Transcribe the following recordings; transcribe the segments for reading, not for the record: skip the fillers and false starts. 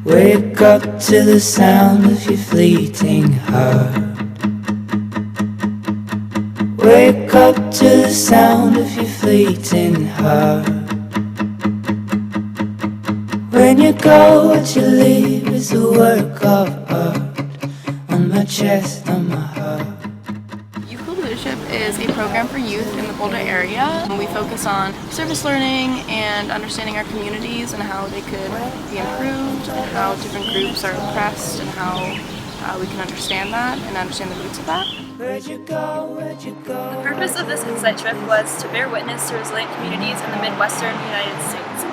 Wake up to the sound of your fleeting heart. Wake up to the sound of your fleeting heart. When you go, what you leave is a work of art on my chest, on my heart. Leadership is a program for youth in the Boulder area. We focus on service learning and understanding our communities and how they could be improved and how different groups are oppressed and how we can understand that and understand the roots of that. Where'd you go? Where'd you go? The purpose of this Insight Trip was to bear witness to resilient communities in the Midwestern United States.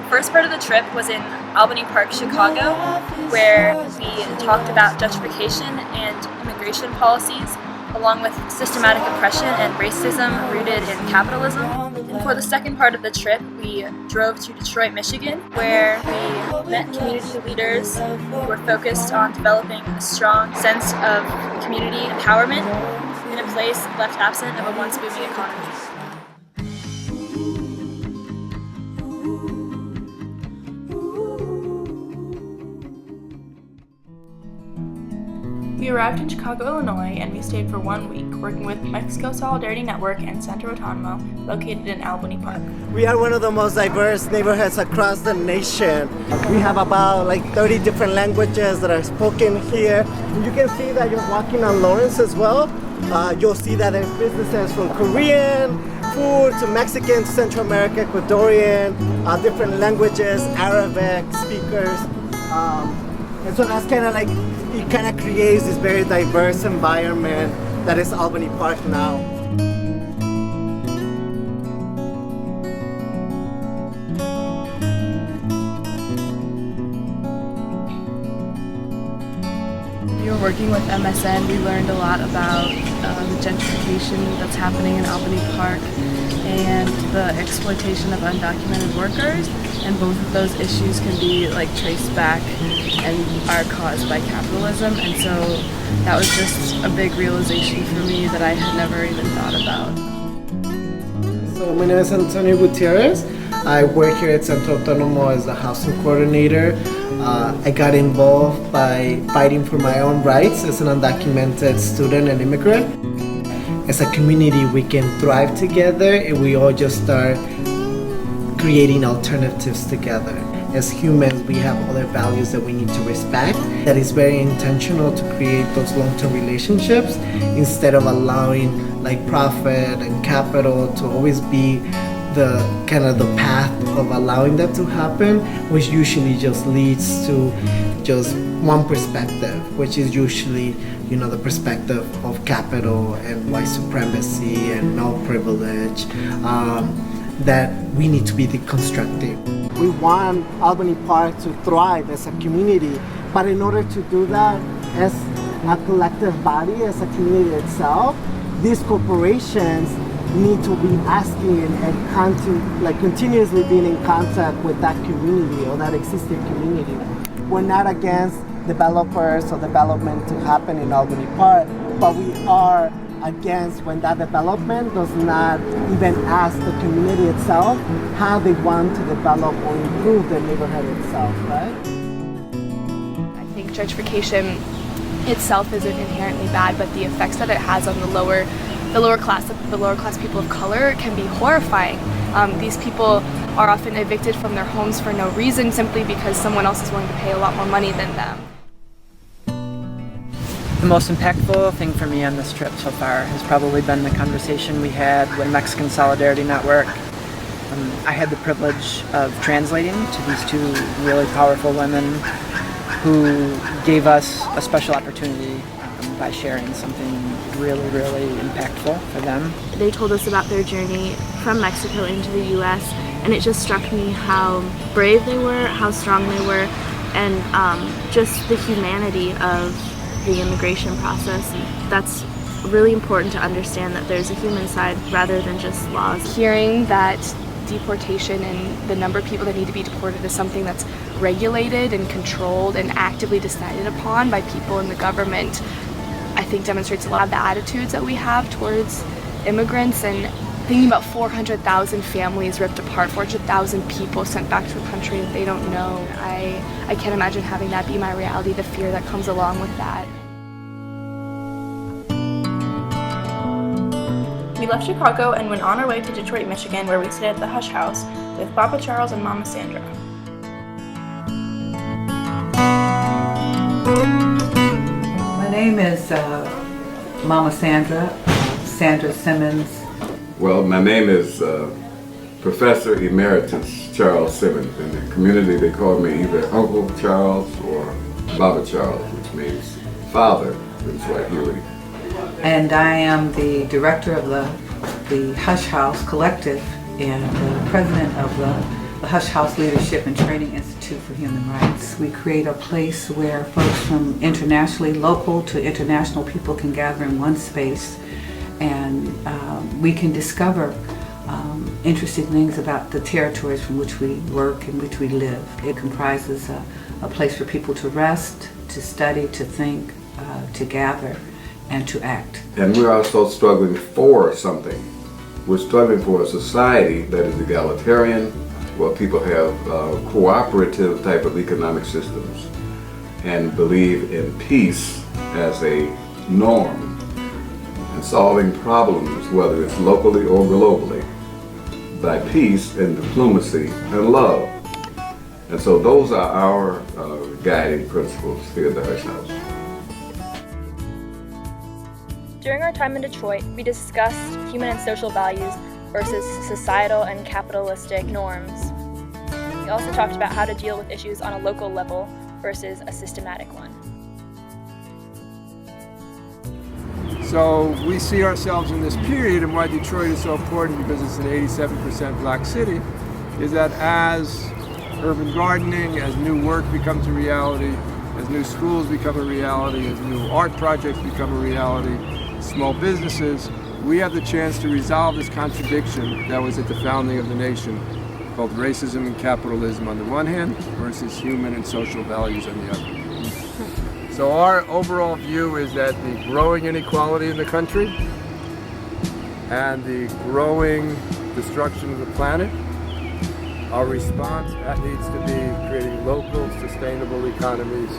The first part of the trip was in Albany Park, Chicago, where we talked about gentrification and immigration policies, along with systematic oppression and racism rooted in capitalism. And for the second part of the trip, we drove to Detroit, Michigan, where we met community leaders who were focused on developing a strong sense of community empowerment in a place left absent of a once booming economy. We arrived in Chicago, Illinois, and we stayed for 1 week, working with Mexico Solidarity Network and Centro Autonomo, located in Albany Park. We are one of the most diverse neighborhoods across the nation. We have about 30 different languages that are spoken here. You can see that you're walking on Lawrence as well. You'll see that there's businesses from Korean food to Mexican, to Central America, Ecuadorian, different languages, Arabic speakers. And so that's kind of it kind of creates this very diverse environment that is Albany Park now. We were working with MSN. We learned a lot about the gentrification that's happening in Albany Park and the exploitation of undocumented workers, and both of those issues can be traced back and are caused by capitalism, and so that was just a big realization for me that I had never even thought about. So my name is Antonio Gutierrez. I work here at Centro Autonomo as a housing coordinator. I got involved by fighting for my own rights as an undocumented student and immigrant. As a community, we can thrive together and we all just start creating alternatives together. As humans, we have other values that we need to respect. That is very intentional to create those long-term relationships instead of allowing profit and capital to always be the path of allowing that to happen, which usually just leads to just one perspective, which is usually the perspective of capital and white supremacy and male privilege, that we need to be deconstructing. We want Albany Park to thrive as a community, but in order to do that as a collective body, as a community itself, these corporations need to be asking and continuously being in contact with that community or that existing community. We're not against developers or development to happen in Albany Park, but we are against when that development does not even ask the community itself how they want to develop or improve the neighborhood itself, right? I think gentrification itself isn't inherently bad, but the effects that it has on the lower class people of color can be horrifying. These people are often evicted from their homes for no reason, simply because someone else is willing to pay a lot more money than them. The most impactful thing for me on this trip so far has probably been the conversation we had with Mexican Solidarity Network. I had the privilege of translating to these two really powerful women who gave us a special opportunity by sharing something really, really impactful for them. They told us about their journey from Mexico into the US, and it just struck me how brave they were, how strong they were, and just the humanity of the immigration process. That's really important to understand, that there's a human side rather than just laws. Hearing that deportation and the number of people that need to be deported is something that's regulated and controlled and actively decided upon by people in the government, I think demonstrates a lot of the attitudes that we have towards immigrants and thinking about 400,000 families ripped apart, 400,000 people sent back to a country that they don't know. I can't imagine having that be my reality, the fear that comes along with that. We left Chicago and went on our way to Detroit, Michigan, where we stayed at the Hush House with Papa Charles and Mama Sandra. My name is Mama Sandra, Sandra Simmons. Well, my name is Professor Emeritus Charles Simmons. In the community, they call me either Uncle Charles or Baba Charles, which means father in Swahili. And I am the director of the Hush House Collective and the president of the Hush House Leadership and Training Institute for Human Rights. We create a place where folks from internationally, local to international people can gather in one space, and we can discover interesting things about the territories from which we work and which we live. It comprises a place for people to rest, to study, to think, to gather, and to act. And we're also struggling for something. We're struggling for a society that is egalitarian, where people have cooperative type of economic systems and believe in peace as a norm and solving problems, whether it's locally or globally, by peace and diplomacy and love. And so those are our guiding principles here at the Hush House. During our time in Detroit, we discussed human and social values versus societal and capitalistic norms. We also talked about how to deal with issues on a local level versus a systematic one. So we see ourselves in this period, and why Detroit is so important, because it's an 87% black city, is that as urban gardening, as new work becomes a reality, as new schools become a reality, as new art projects become a reality, small businesses, we have the chance to resolve this contradiction that was at the founding of the nation, called racism and capitalism on the one hand versus human and social values on the other. So our overall view is that the growing inequality in the country and the growing destruction of the planet, our response that needs to be creating local, sustainable economies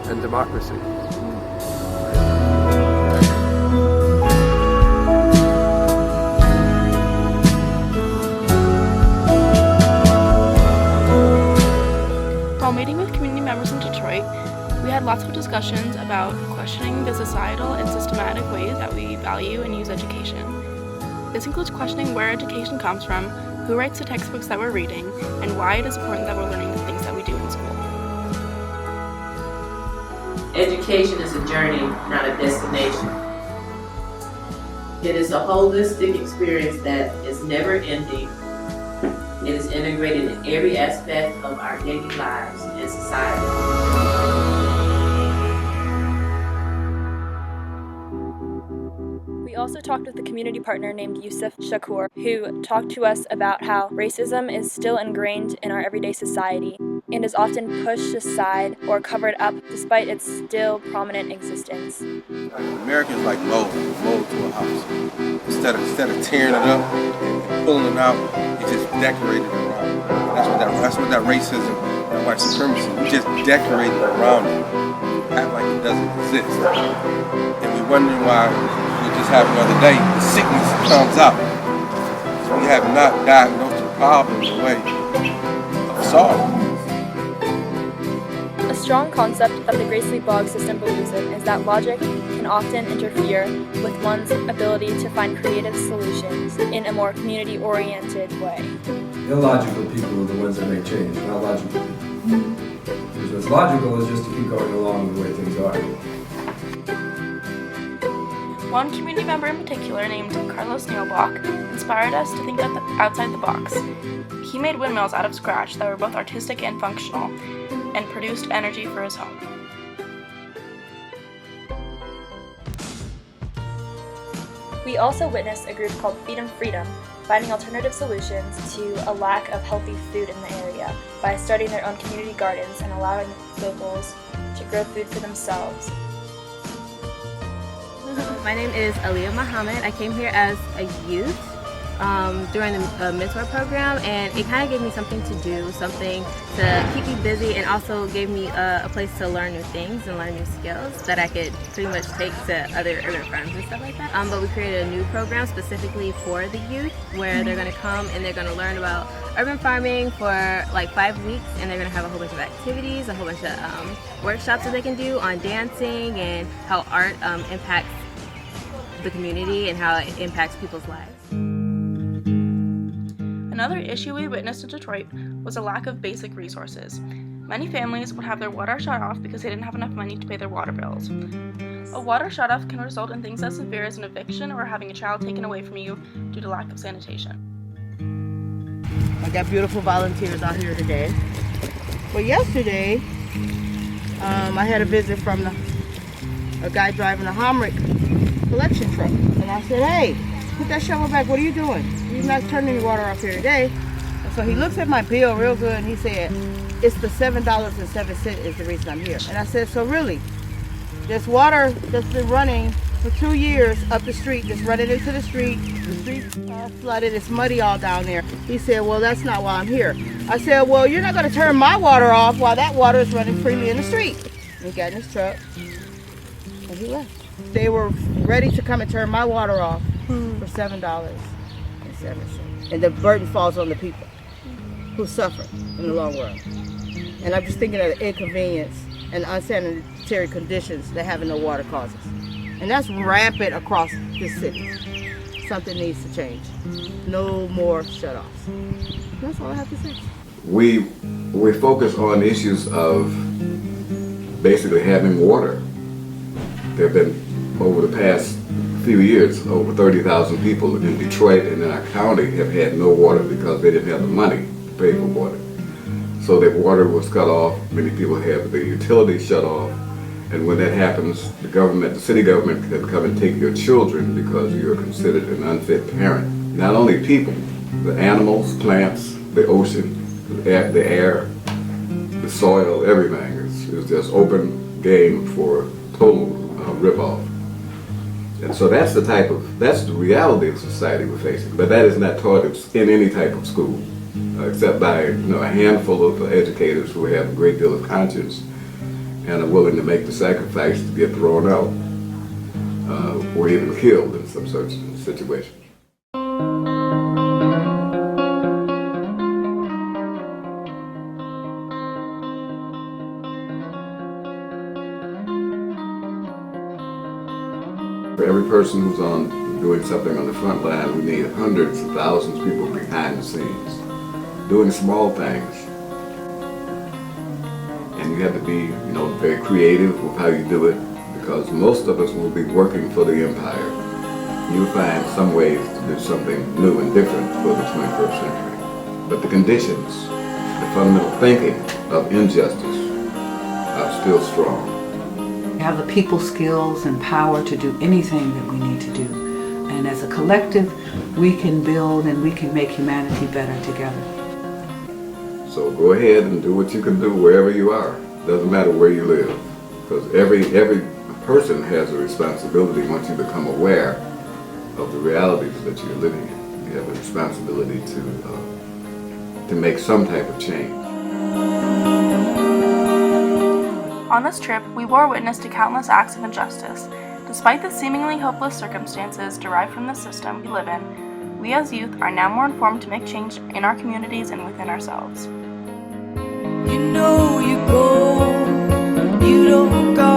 and democracy. While meeting with community members in Detroit, we had lots of discussions about questioning the societal and systematic ways that we value and use education. This includes questioning where education comes from, who writes the textbooks that we're reading, and why it is important that we're learning the things that we do in school. Education is a journey, not a destination. It is a holistic experience that is never ending. It is integrated in every aspect of our daily lives and society. We also talked with a community partner named Yusuf Shakur, who talked to us about how racism is still ingrained in our everyday society and is often pushed aside or covered up despite its still prominent existence. Americans like mold to a house. Instead of tearing it up and pulling it out, you just decorate it around. That's what that racism, that white supremacy, we just decorate it around it, act like it doesn't exist. And we're wondering why what just happened the other day, the sickness comes out. So we have not diagnosed the problem in a way of solving. A strong concept that the Gracely Boggs system believes in is that logic can often interfere with one's ability to find creative solutions in a more community-oriented way. Illogical people are the ones that make change, not logical people. Because what's logical is just to keep going along the way things are. One community member in particular, named Carlos Neilbach, inspired us to think outside the box. He made windmills out of scratch that were both artistic and functional, and produced energy for his home. We also witnessed a group called Feed 'em Freedom finding alternative solutions to a lack of healthy food in the area by starting their own community gardens and allowing locals to grow food for themselves. My name is Aliyah Muhammad. I came here as a youth during the mentor program, and it kind of gave me something to do, something to keep me busy, and also gave me a place to learn new things and learn new skills that I could pretty much take to other urban farms and stuff like that. But we created a new program specifically for the youth where they're going to come and they're going to learn about urban farming for like 5 weeks, and they're going to have a whole bunch of activities, a whole bunch of workshops that they can do on dancing and how art impacts the community and how it impacts people's lives. Another issue we witnessed in Detroit was a lack of basic resources. Many families would have their water shut off because they didn't have enough money to pay their water bills. A water shutoff can result in things as severe as an eviction or having a child taken away from you due to lack of sanitation. I got beautiful volunteers out here today. Well, yesterday, I had a visit from a guy driving a Homrick collection truck. And I said, hey, put that shovel back. What are you doing? You're not turning any water off here today. And so he looks at my bill real good and he said, it's the $7.07 is the reason I'm here. And I said, so really, there's water that's been running for 2 years up the street, just running into the street's all flooded, it's muddy all down there. He said, well, that's not why I'm here. I said, well, you're not going to turn my water off while that water is running freely in the street. And he got in his truck and he left. They were ready to come and turn my water off for $7.07. And the burden falls on the people who suffer in the long run. And I'm just thinking of the inconvenience and unsanitary conditions that having no water causes. And that's rampant across this city. Something needs to change. No more shutoffs. That's all I have to say. We focus on issues of basically having water. There have been, over the past few years, over 30,000 people in Detroit and in our county have had no water because they didn't have the money to pay for water. So their water was cut off. Many people have their utilities shut off. And when that happens, the city government can come and take your children because you're considered an unfit parent. Not only people, the animals, plants, the ocean, the air, the soil, everything is just open game for total rip-off. And so that's the reality of society we're facing. But that is not taught in any type of school, except by a handful of educators who have a great deal of conscience and are willing to make the sacrifice to get thrown out or even killed in some such situation. For every person who's doing something on the front line, we need hundreds of thousands of people behind the scenes, doing small things. And you have to be, very creative with how you do it, because most of us will be working for the empire. You'll find some ways to do something new and different for the 21st century. But the conditions, the fundamental thinking of injustice are still strong. We have the people skills and power to do anything that we need to do. And as a collective, we can build and we can make humanity better together. So go ahead and do what you can do wherever you are. Doesn't matter where you live, because every person has a responsibility once you become aware of the realities that you're living in. You have a responsibility to make some type of change. On this trip, we bore witness to countless acts of injustice. Despite the seemingly hopeless circumstances derived from the system we live in, we as youth are now more informed to make change in our communities and within ourselves. You know you go, you don't go.